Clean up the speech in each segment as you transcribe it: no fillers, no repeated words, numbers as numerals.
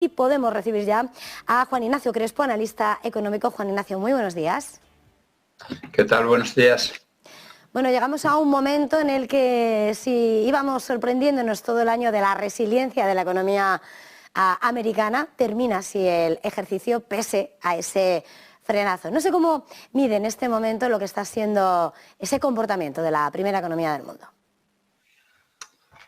Y podemos recibir ya a Juan Ignacio Crespo, analista económico. Juan Ignacio, muy buenos días. ¿Qué tal? Buenos días. Bueno, llegamos a un momento en el que si íbamos sorprendiéndonos todo el año de la resiliencia de la economía americana, termina así el ejercicio pese a ese frenazo. No sé cómo mide en este momento lo que está siendo ese comportamiento de la primera economía del mundo.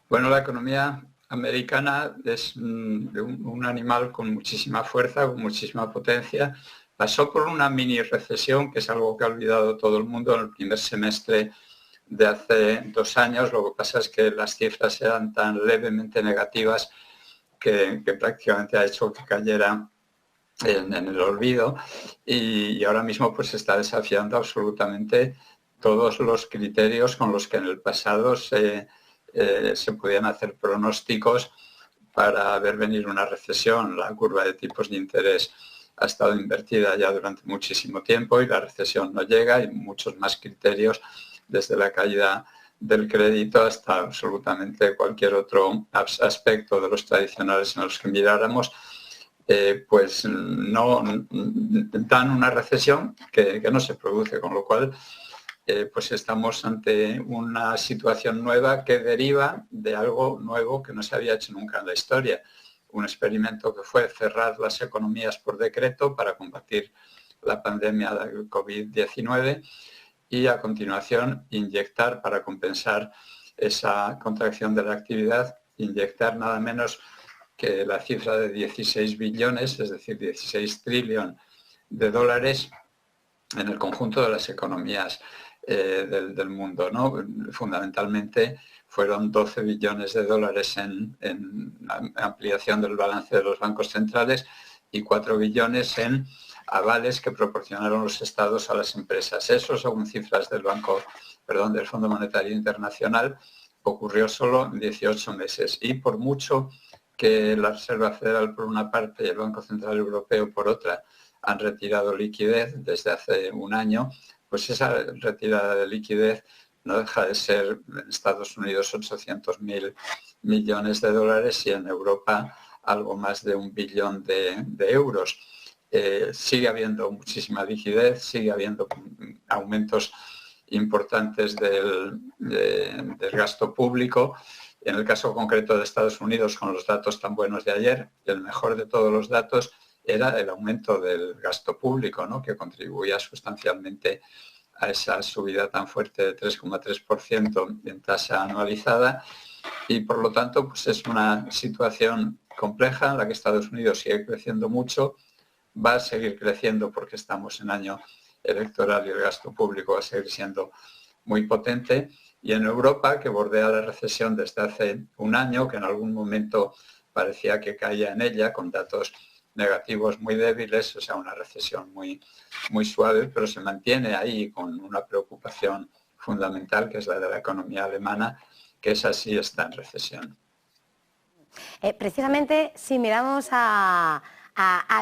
Bueno, la economía americana es un animal con muchísima fuerza, con muchísima potencia. Pasó por una mini recesión, que es algo que ha olvidado todo el mundo en el primer semestre de hace 2 años. Lo que pasa es que las cifras eran tan levemente negativas que prácticamente ha hecho que cayera en el olvido, y ahora mismo pues está desafiando absolutamente todos los criterios con los que en el pasado se podían hacer pronósticos para ver venir una recesión. La curva de tipos de interés ha estado invertida ya durante muchísimo tiempo y la recesión no llega, y muchos más criterios, desde la caída del crédito hasta absolutamente cualquier otro aspecto de los tradicionales en los que miráramos, pues no dan una recesión que no se produce, con lo cual pues estamos ante una situación nueva que deriva de algo nuevo que no se había hecho nunca en la historia. Un experimento que fue cerrar las economías por decreto para combatir la pandemia del COVID-19 y a continuación inyectar, para compensar esa contracción de la actividad, inyectar nada menos que la cifra de 16 billones, es decir, 16 trillones de dólares en el conjunto de las economías del mundo, ¿no? Fundamentalmente fueron 12 billones de dólares en ampliación del balance de los bancos centrales y 4 billones en avales que proporcionaron los estados a las empresas. Eso, según cifras del Fondo Monetario Internacional, ocurrió solo en 18 meses. Y por mucho que la Reserva Federal por una parte y el Banco Central Europeo por otra han retirado liquidez desde hace un año, pues esa retirada de liquidez no deja de ser en Estados Unidos 800.000 millones de dólares y en Europa algo más de 1 billón de euros. Sigue habiendo muchísima liquidez, sigue habiendo aumentos importantes del gasto público. En el caso concreto de Estados Unidos, con los datos tan buenos de ayer, el mejor de todos los datos era el aumento del gasto público, ¿no?, que contribuía sustancialmente a esa subida tan fuerte de 3,3% en tasa anualizada, y por lo tanto pues es una situación compleja en la que Estados Unidos sigue creciendo mucho, va a seguir creciendo porque estamos en año electoral y el gasto público va a seguir siendo muy potente, y en Europa, que bordea la recesión desde hace un año, que en algún momento parecía que caía en ella con datos negativos muy débiles, o sea, una recesión muy suave, pero se mantiene ahí con una preocupación fundamental, que es la de la economía alemana, que esa sí está en recesión. Precisamente, si miramos a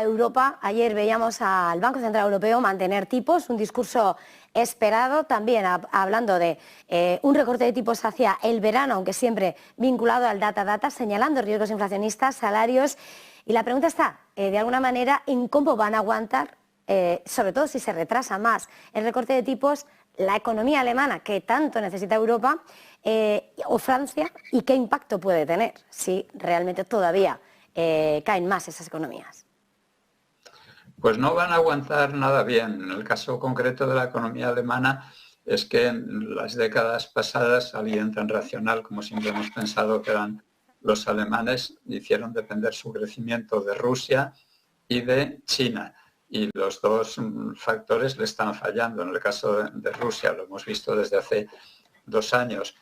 Europa, ayer veíamos al Banco Central Europeo mantener tipos, un discurso esperado, también hablando de un recorte de tipos hacia el verano, aunque siempre vinculado al data, señalando riesgos inflacionistas, salarios. Y la pregunta está, de alguna manera, en cómo van a aguantar, sobre todo si se retrasa más el recorte de tipos, la economía alemana, que tanto necesita Europa, o Francia, y qué impacto puede tener si realmente todavía caen más esas economías. Pues no van a aguantar nada bien. En el caso concreto de la economía alemana es que en las décadas pasadas alguien tan racional como siempre hemos pensado que eran los alemanes hicieron depender su crecimiento de Rusia y de China, y los dos factores le están fallando. En el caso de Rusia lo hemos visto desde hace 2 años,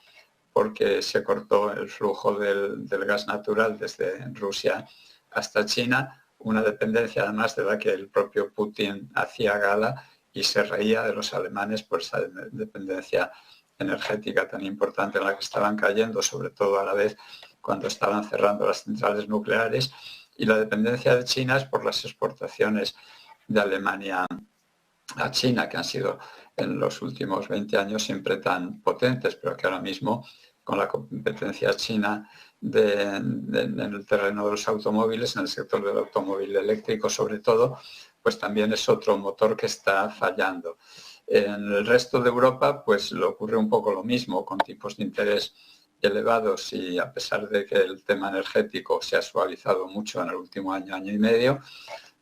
porque se cortó el flujo del gas natural desde Rusia hasta China, una dependencia además de la que el propio Putin hacía gala y se reía de los alemanes por esa dependencia energética tan importante en la que estaban cayendo, sobre todo a la vez cuando estaban cerrando las centrales nucleares, y la dependencia de China es por las exportaciones de Alemania a China, que han sido en los últimos 20 años siempre tan potentes, pero que ahora mismo con la competencia china en el terreno de los automóviles, en el sector del automóvil eléctrico sobre todo, pues también es otro motor que está fallando. En el resto de Europa pues le ocurre un poco lo mismo, con tipos de interés elevados, y a pesar de que el tema energético se ha suavizado mucho en el último año, año y medio,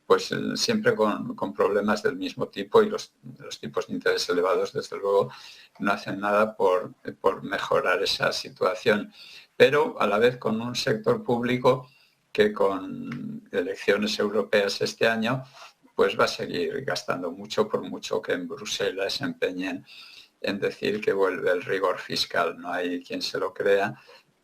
pues siempre con problemas del mismo tipo, y los tipos de interés elevados desde luego no hacen nada por mejorar esa situación, pero a la vez con un sector público que con elecciones europeas este año pues va a seguir gastando mucho, por mucho que en Bruselas se empeñen en decir que vuelve el rigor fiscal. No hay quien se lo crea,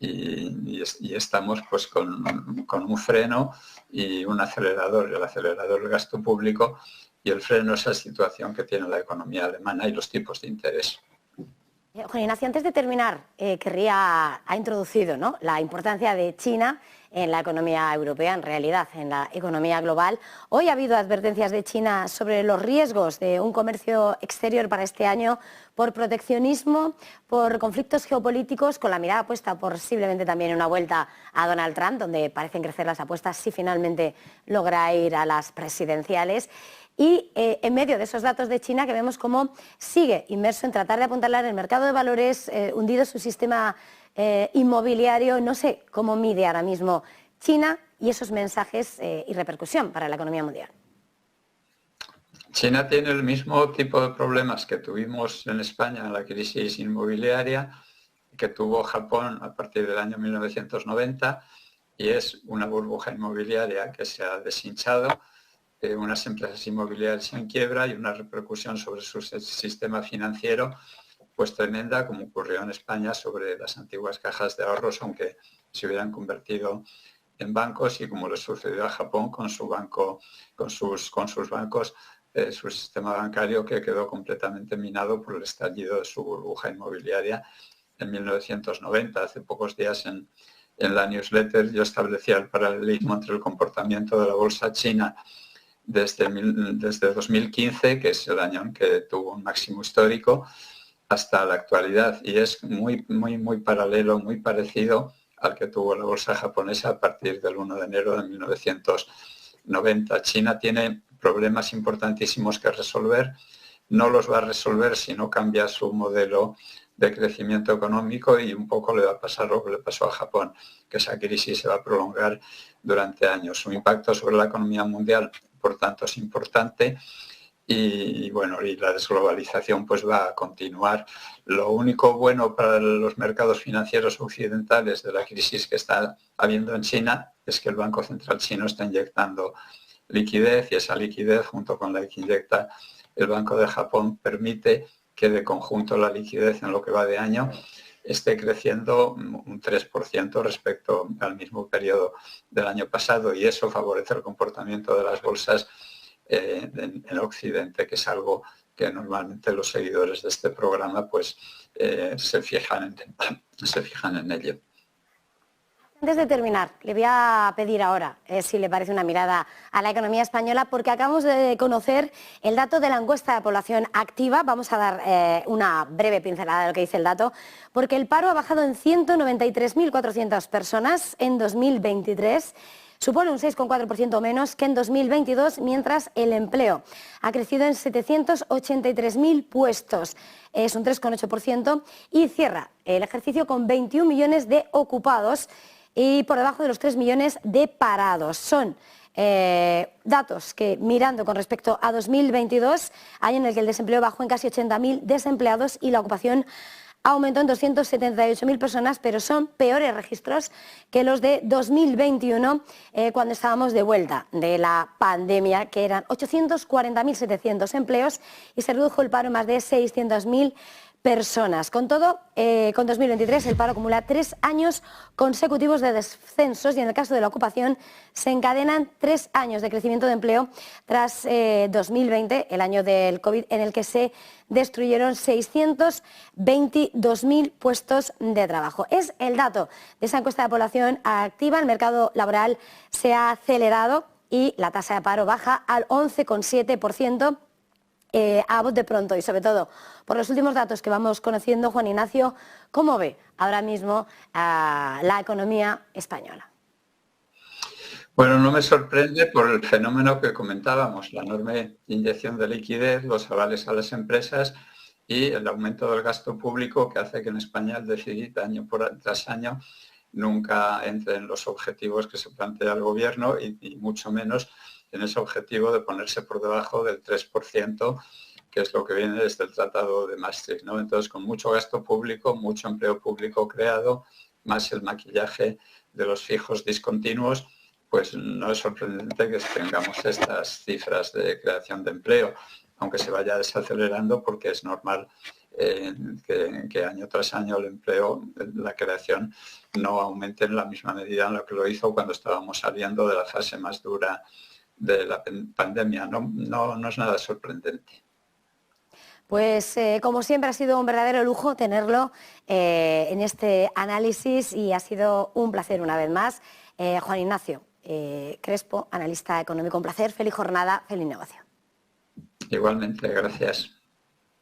y estamos pues con un freno y un acelerador. El acelerador, el gasto público, y el freno, esa situación que tiene la economía alemana y los tipos de interés. Juan Ignacio, antes de terminar, ha introducido, ¿no?, la importancia de China en la economía europea, en realidad en la economía global. Hoy ha habido advertencias de China sobre los riesgos de un comercio exterior para este año por proteccionismo, por conflictos geopolíticos, con la mirada puesta posiblemente también en una vuelta a Donald Trump, donde parecen crecer las apuestas si finalmente logra ir a las presidenciales. Y en medio de esos datos de China, que vemos cómo sigue inmerso en tratar de apuntalar el mercado de valores, hundido su sistema inmobiliario, no sé cómo mide ahora mismo China y esos mensajes y repercusión para la economía mundial. China tiene el mismo tipo de problemas que tuvimos en España en la crisis inmobiliaria, que tuvo Japón a partir del año 1990, y es una burbuja inmobiliaria que se ha deshinchado, unas empresas inmobiliarias en quiebra y una repercusión sobre su sistema financiero pues tremenda, como ocurrió en España sobre las antiguas cajas de ahorros, aunque se hubieran convertido en bancos, y como le sucedió a Japón con su banco, con sus bancos, su sistema bancario, que quedó completamente minado por el estallido de su burbuja inmobiliaria en 1990. Hace pocos días en la newsletter yo establecía el paralelismo entre el comportamiento de la bolsa china desde 2015, que es el año en que tuvo un máximo histórico, hasta la actualidad, y es muy paralelo, muy parecido al que tuvo la bolsa japonesa a partir del 1 de enero de 1990. China tiene problemas importantísimos que resolver, no los va a resolver si no cambia su modelo de crecimiento económico, y un poco le va a pasar lo que le pasó a Japón, que esa crisis se va a prolongar durante años. Su impacto sobre la economía mundial, por tanto, es importante, y bueno, y la desglobalización pues va a continuar. Lo único bueno para los mercados financieros occidentales de la crisis que está habiendo en China es que el Banco Central chino está inyectando liquidez, y esa liquidez, junto con la que inyecta el Banco de Japón, permite que de conjunto la liquidez en lo que va de año esté creciendo un 3% respecto al mismo periodo del año pasado, y eso favorece el comportamiento de las bolsas en Occidente, que es algo que normalmente los seguidores de este programa pues se fijan en ello. Antes de terminar, le voy a pedir ahora si le parece una mirada a la economía española, porque acabamos de conocer el dato de la encuesta de población activa. Vamos a dar una breve pincelada de lo que dice el dato, porque el paro ha bajado en 193.400 personas en 2023, supone un 6,4% menos que en 2022, mientras el empleo ha crecido en 783.000 puestos, es un 3,8%, y cierra el ejercicio con 21 millones de ocupados y por debajo de los 3 millones de parados. Son datos que, mirando con respecto a 2022, año en el que el desempleo bajó en casi 80.000 desempleados y la ocupación aumentó en 278.000 personas, pero son peores registros que los de 2021, cuando estábamos de vuelta de la pandemia, que eran 840.700 empleos y se redujo el paro en más de 600.000 personas. Con todo, con 2023 el paro acumula 3 años consecutivos de descensos, y en el caso de la ocupación se encadenan 3 años de crecimiento de empleo tras 2020, el año del COVID, en el que se destruyeron 622.000 puestos de trabajo. Es el dato de esa encuesta de población activa. El mercado laboral se ha acelerado y la tasa de paro baja al 11,7%. a bote pronto y sobre todo por los últimos datos que vamos conociendo, Juan Ignacio, ¿cómo ve ahora mismo la economía española? Bueno, no me sorprende por el fenómeno que comentábamos, la enorme inyección de liquidez, los avales a las empresas y el aumento del gasto público que hace que en España el déficit año tras año nunca entre en los objetivos que se plantea el gobierno y mucho menos en ese objetivo de ponerse por debajo del 3%, que es lo que viene desde el Tratado de Maastricht, ¿no? Entonces, con mucho gasto público, mucho empleo público creado, más el maquillaje de los fijos discontinuos, pues no es sorprendente que tengamos estas cifras de creación de empleo, aunque se vaya desacelerando porque es normal que año tras año el empleo, la creación, no aumente en la misma medida en la que lo hizo cuando estábamos saliendo de la fase más dura de la pandemia. No es nada sorprendente. Pues como siempre ha sido un verdadero lujo tenerlo en este análisis y ha sido un placer una vez más. Juan Ignacio Crespo, analista económico, un placer, feliz jornada, feliz negocio. Igualmente, gracias.